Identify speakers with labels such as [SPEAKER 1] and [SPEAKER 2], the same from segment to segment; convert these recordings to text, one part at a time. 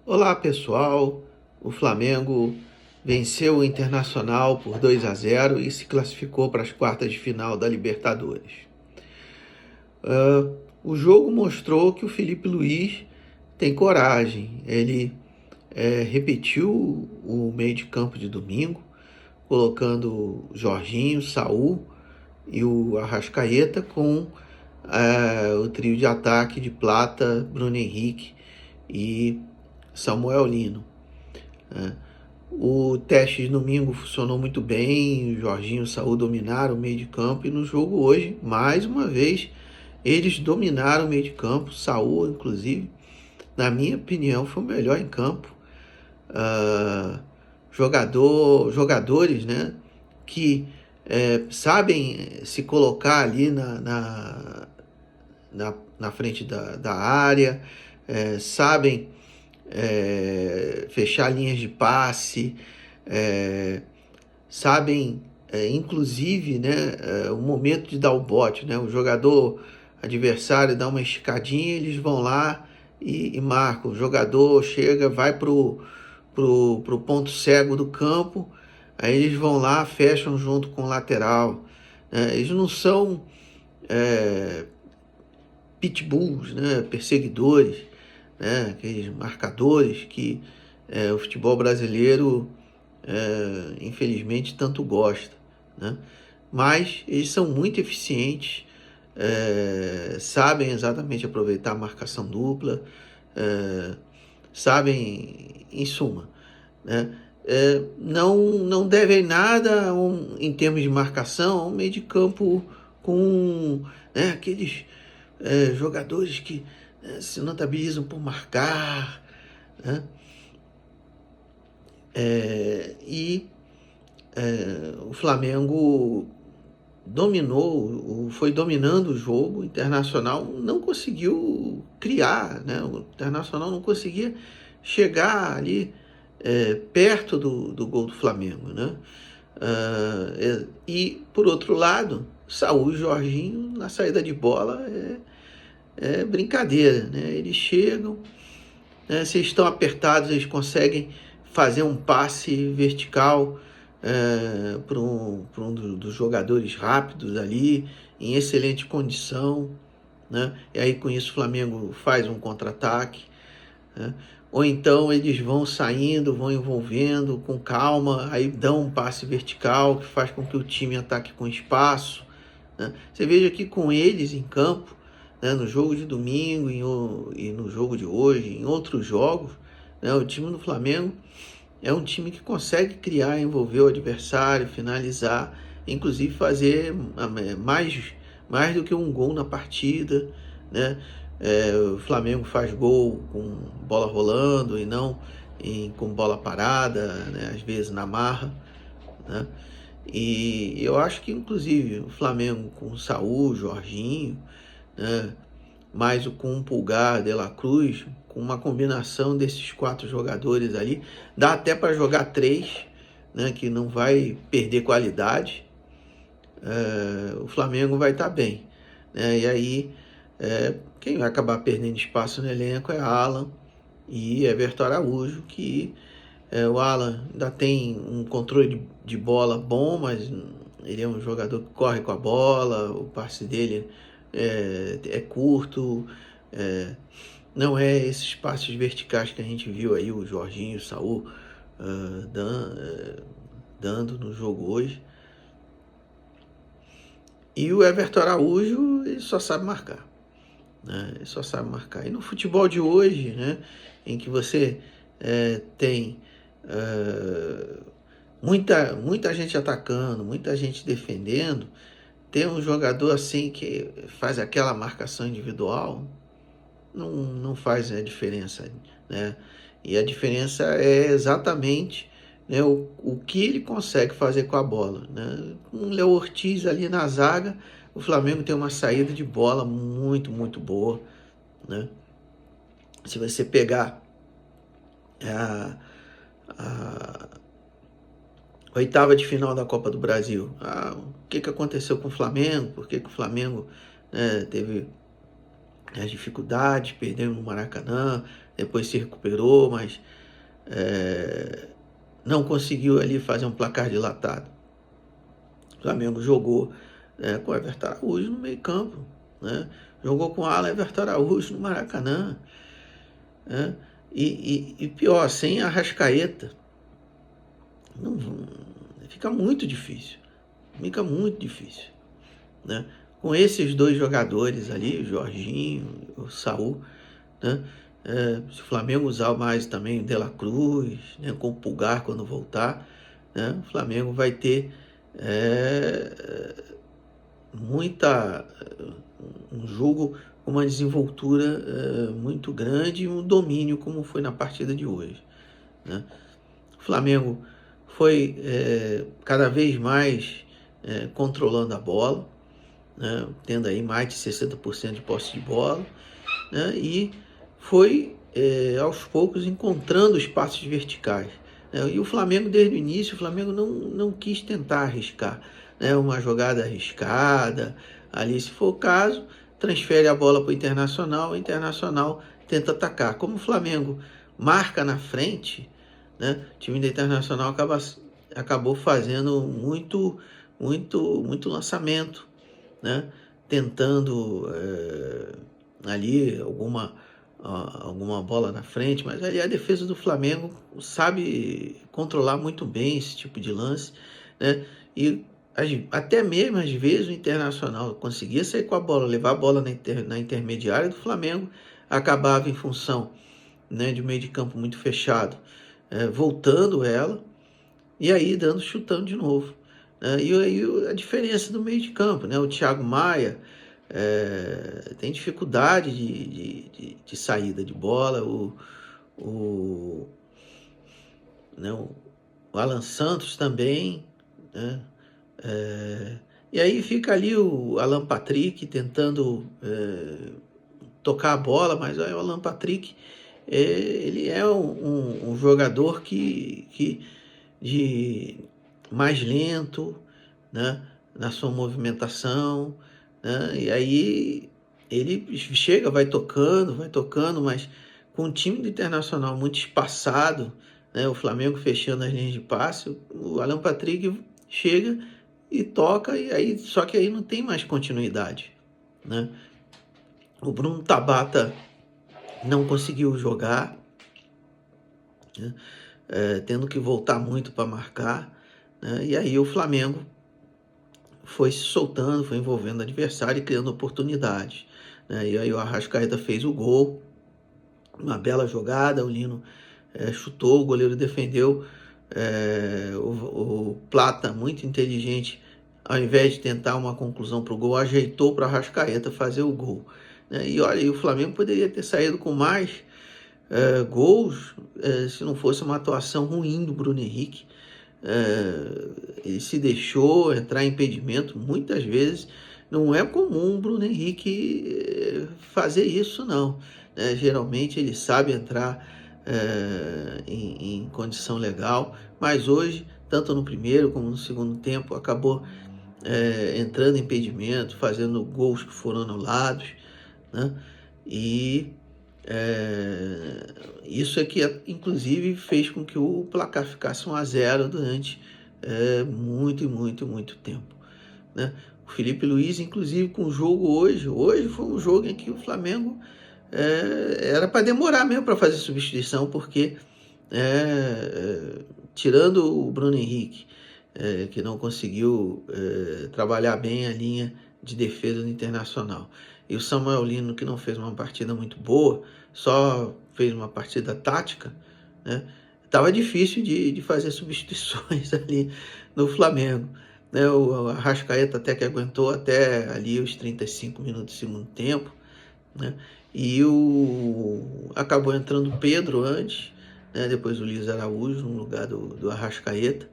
[SPEAKER 1] Olá pessoal, o Flamengo venceu o Internacional por 2-0 e se classificou para as quartas de final da Libertadores. O jogo mostrou que o Felipe Luiz tem coragem. Ele repetiu o meio de campo de domingo, colocando Jorginho, Saul e o Arrascaeta com o trio de ataque de Plata, Bruno Henrique e Samuel Lino. O teste de domingo funcionou muito bem, o Jorginho e o Saul dominaram o meio de campo, e no jogo hoje, mais uma vez, eles dominaram o meio de campo. Saul, inclusive, na minha opinião, foi o melhor em campo. Jogadores, né, que sabem se colocar ali na frente da área, sabem fechar linhas de passe, sabem, inclusive, né, o momento de dar o bote, né, o jogador adversário dá uma esticadinha, eles vão lá e marcam. O jogador chega, vai pro ponto cego do campo, aí eles vão lá, fecham junto com o lateral. Eles não são pitbulls, né, perseguidores, né, aqueles marcadores que o futebol brasileiro, infelizmente, tanto gosta, né? Mas eles são muito eficientes, sabem exatamente aproveitar a marcação dupla, sabem, em suma, né? Não devem nada em termos de marcação a um meio de campo com, né, aqueles jogadores que se notabilizam por marcar, né? O Flamengo foi dominando o jogo. O Internacional não conseguiu criar, né? O Internacional não conseguia chegar ali perto do gol do Flamengo, né? E por outro lado, Saúl e Jorginho na saída de bola é brincadeira, né? Eles chegam, né? Se estão apertados, eles conseguem fazer um passe vertical para um dos jogadores rápidos ali, em excelente condição, né? E aí com isso o Flamengo faz um contra-ataque, né? Ou então eles vão saindo, vão envolvendo com calma, aí dão um passe vertical que faz com que o time ataque com espaço, né? Você veja que com eles em campo, né, no jogo de domingo e no jogo de hoje, em outros jogos, né, o time do Flamengo é um time que consegue criar, envolver o adversário, finalizar, inclusive fazer mais do que um gol na partida, né? O Flamengo faz gol com bola rolando e não com bola parada, né? Às vezes na marra, né? E eu acho que, inclusive, o Flamengo com Saúl, Jorginho, né, mais com o Pulgar, De La Cruz, com uma combinação desses 4 jogadores ali, dá até para jogar 3, né, que não vai perder qualidade. O Flamengo vai estar bem, né? E aí quem vai acabar perdendo espaço no elenco é Alan e Everton Araújo, que o Alan ainda tem um controle de bola bom, mas ele é um jogador que corre com a bola, o passe dele é curto, não é esses passes verticais que a gente viu aí o Jorginho e o Saúl dando no jogo hoje. E o Everton Araújo, ele só sabe marcar, né? Ele só sabe marcar. E no futebol de hoje, né, em que você tem muita gente atacando, muita gente defendendo, ter um jogador assim que faz aquela marcação individual não faz a diferença, né? E a diferença é exatamente, né, o que ele consegue fazer com a bola, né? Com o Léo Ortiz ali na zaga, o Flamengo tem uma saída de bola muito, muito boa, né? Se você pegar a, a oitava de final da Copa do Brasil, o que aconteceu com o Flamengo, por que o Flamengo teve as dificuldades, perdeu no Maracanã, depois se recuperou, mas não conseguiu ali fazer um placar dilatado. O Flamengo jogou com o Everton Araújo no meio campo, né? Jogou com o Alan Everton Araújo no Maracanã, né? E pior, sem a Arrascaeta, fica muito difícil, né? Com esses dois jogadores ali, o Jorginho, o Saul, né? Se o Flamengo usar mais também o De La Cruz, né? Com o Pulgar quando voltar, né? O Flamengo vai ter um jogo com uma desenvoltura muito grande e um domínio como foi na partida de hoje, né? O Flamengo foi cada vez mais controlando a bola, né? Tendo aí mais de 60% de posse de bola, né? E foi aos poucos encontrando espaços verticais, né? E o Flamengo desde o início, o Flamengo não quis tentar arriscar, né? Uma jogada arriscada, ali se for o caso, transfere a bola para o Internacional, o Internacional tenta atacar. Como o Flamengo marca na frente, né? O time do Internacional acabou fazendo muito lançamento, né? Tentando ali alguma bola na frente, mas ali a defesa do Flamengo sabe controlar muito bem esse tipo de lance, né? E até mesmo às vezes o Internacional conseguia sair com a bola, levar a bola na intermediária do Flamengo, acabava em função, né, de um meio de campo muito fechado, voltando ela e aí chutando de novo, né? E aí a diferença do meio de campo, né? O Thiago Maia tem dificuldade de saída de bola, né, o Alan Santos também, né? E aí fica ali o Alan Patrick tentando tocar a bola, mas o Alan Patrick ele é um jogador de mais lento, né, na sua movimentação, né? E aí ele chega, vai tocando, mas com um time do Internacional muito espaçado, né, o Flamengo fechando as linhas de passe, o Alan Patrick chega e toca, e aí só que aí não tem mais continuidade, né? O Bruno Tabata não conseguiu jogar, né? Tendo que voltar muito para marcar, né? E aí o Flamengo foi se soltando, foi envolvendo o adversário e criando oportunidades, né? E aí o Arrascaeta fez o gol, uma bela jogada, o Lino chutou, o goleiro defendeu, o Plata, muito inteligente, ao invés de tentar uma conclusão para o gol, ajeitou para o Arrascaeta fazer o gol, né? E olha, o Flamengo poderia ter saído com mais gols se não fosse uma atuação ruim do Bruno Henrique. Ele se deixou entrar em impedimento muitas vezes. Não é comum o Bruno Henrique fazer isso, não, né? Geralmente ele sabe entrar em condição legal, mas hoje, tanto no primeiro como no segundo tempo, acabou entrando em impedimento, fazendo gols que foram anulados, né? E isso é que, inclusive, fez com que o placar ficasse 1-0 durante muito tempo, né? O Felipe Luiz, inclusive, com o jogo hoje foi um jogo em que o Flamengo era para demorar mesmo para fazer substituição, porque tirando o Bruno Henrique, que não conseguiu trabalhar bem a linha de defesa do Internacional, e o Samuel Lino, que não fez uma partida muito boa, só fez uma partida tática, né? Tava difícil de fazer substituições ali no Flamengo, né? O Arrascaeta até que aguentou até ali os 35 minutos do segundo tempo, né? E acabou entrando o Pedro antes, né? Depois o Luiz Araújo no lugar do Arrascaeta,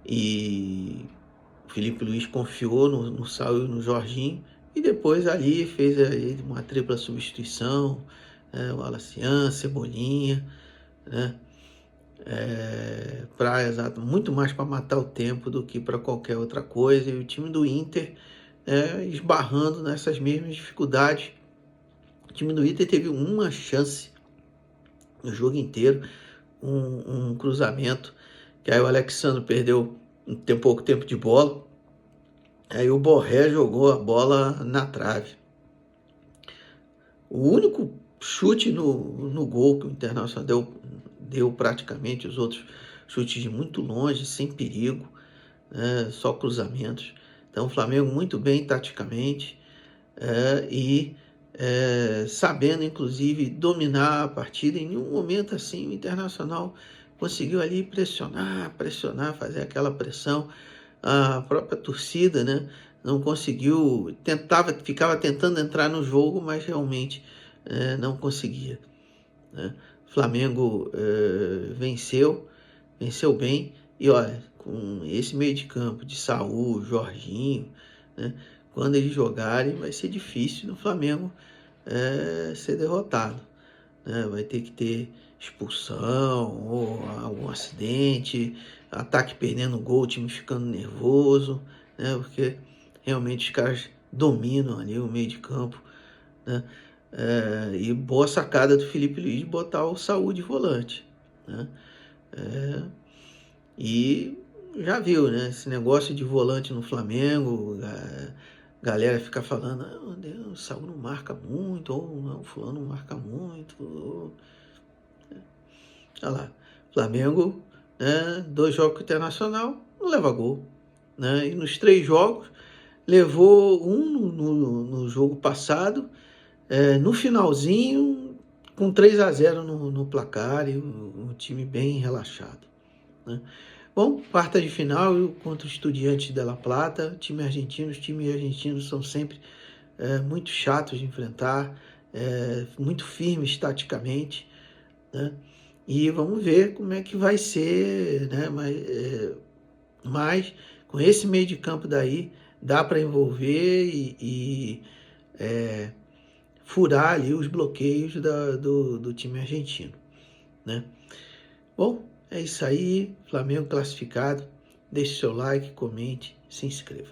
[SPEAKER 1] e o Felipe Luiz confiou no Saul e no Jorginho, e depois ali fez uma tripla substituição, o Alacian, Cebolinha, né? Muito mais para matar o tempo do que para qualquer outra coisa. E o time do Inter esbarrando nessas mesmas dificuldades. O time do Inter teve uma chance no jogo inteiro, um cruzamento, que aí o Alexandre perdeu, tem pouco tempo de bola, aí o Borré jogou a bola na trave. O único chute no gol que o Internacional deu praticamente, os outros chutes de muito longe, sem perigo, né, só cruzamentos. Então o Flamengo muito bem taticamente e sabendo inclusive dominar a partida. Em nenhum momento assim o Internacional conseguiu ali pressionar, fazer aquela pressão. A própria torcida, né, não conseguiu, ficava tentando entrar no jogo, mas realmente não conseguia, né? Flamengo venceu bem, e olha, com esse meio de campo de Saúl, Jorginho, né, quando eles jogarem vai ser difícil no Flamengo ser derrotado, né? Vai ter que ter expulsão ou algum acidente, ataque perdendo gol, o time ficando nervoso, né? Porque realmente os caras dominam ali o meio de campo, né? E boa sacada do Felipe Luiz de botar o Saúl de volante, né? E já viu, né? Esse negócio de volante no Flamengo, a galera fica falando, o Saúl não marca muito, ou não, o fulano não marca muito. Olha lá, Flamengo, né, 2 jogos com o Internacional, não leva gol, né? E nos 3 jogos, levou um no jogo passado, no finalzinho, com 3-0 no placar, e o time bem relaxado, né? Bom, quarta de final contra o Estudiantes de La Plata, time argentino. Os times argentinos são sempre muito chatos de enfrentar, muito firmes taticamente, né? E vamos ver como é que vai ser, né? Mas com esse meio de campo daí, dá para envolver e furar ali os bloqueios do time argentino, né? Bom, é isso aí. Flamengo classificado. Deixe seu like, comente, se inscreva.